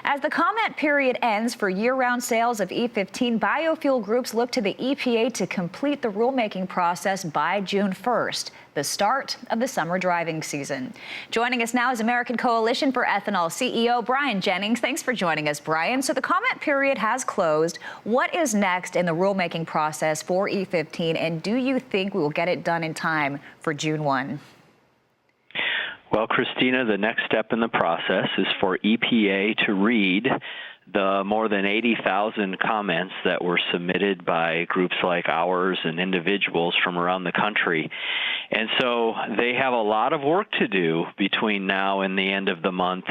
As the comment period ends for year-round sales of E15, biofuel groups look to the EPA to complete the rulemaking process by June 1st, the start of the summer driving season. Joining us now is American Coalition for Ethanol CEO Brian Jennings. Thanks for joining us, Brian. So the comment period has closed. What is next in the rulemaking process for E15, and do you think we will get it done in time for June 1? Well, Christina, the next step in the process is for EPA to read the more than 80,000 comments that were submitted by groups like ours and individuals from around the country. And so they have a lot of work to do between now and the end of the month,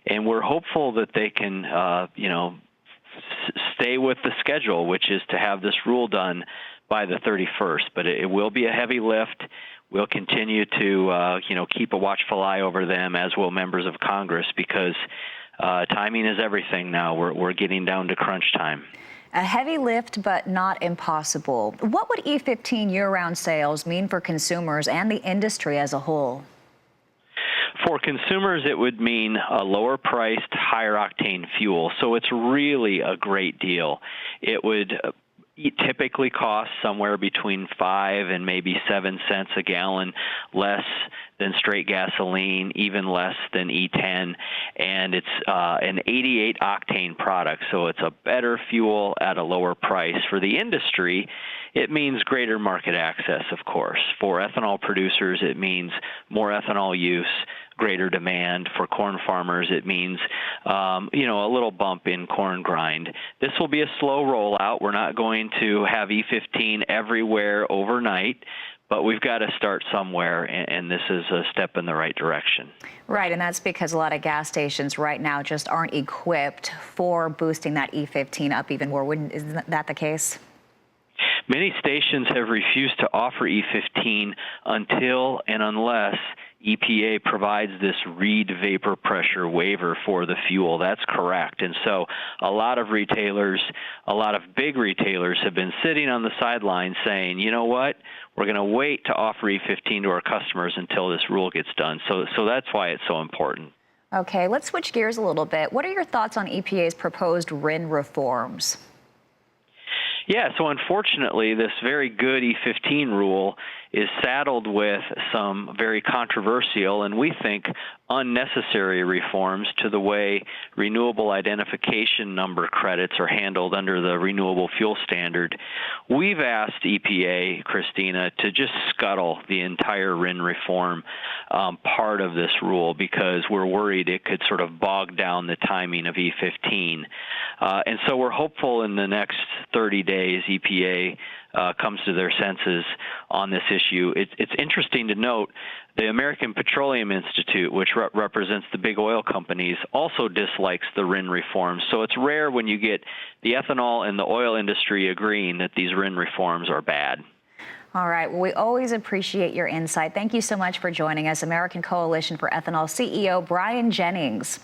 and we're hopeful that they can, stay with the schedule, which is to have this rule done by the 31st. But it will be a heavy lift. We'll continue to, keep a watchful eye over them, as will members of Congress, because timing is everything now. We're getting down to crunch time. A heavy lift, but not impossible. What would E15 year-round sales mean for consumers and the industry as a whole? For consumers, it would mean a lower-priced, higher-octane fuel. So it's really a great deal. It would typically costs somewhere between 5 and maybe 7 cents a gallon less than straight gasoline, even less than E10, and it's an 88 octane product, so it's a better fuel at a lower price. For the industry, it means greater market access, of course. For ethanol producers, it means more ethanol use, greater demand. For corn farmers, it means, a little bump in corn grind. This will be a slow rollout. We're not going to have E15 everywhere overnight, but we've got to start somewhere, and this is a step in the right direction. Right, and that's because a lot of gas stations right now just aren't equipped for boosting that E15 up even more. Isn't that the case? Many stations have refused to offer E15 until and unless EPA provides this read vapor pressure waiver for the fuel. That's correct. And so a lot of retailers, a lot of big retailers have been sitting on the sidelines saying, you know what, we're going to wait to offer E15 to our customers until this rule gets done. So that's why it's so important. Okay, let's switch gears a little bit. What are your thoughts on EPA's proposed RIN reforms? Yeah, so unfortunately, this very good E15 rule is saddled with some very controversial and we think unnecessary reforms to the way renewable identification number credits are handled under the Renewable Fuel Standard. We've asked EPA, Christina, to just scuttle the entire RIN reform part of this rule because we're worried it could sort of bog down the timing of E15. And so we're hopeful in the next 30 days EPA comes to their senses on this issue. It's interesting to note the American Petroleum Institute, which represents the big oil companies, also dislikes the RIN reforms. So it's rare when you get the ethanol and the oil industry agreeing that these RIN reforms are bad. All right. Well, we always appreciate your insight. Thank you so much for joining us, American Coalition for Ethanol CEO Brian Jennings.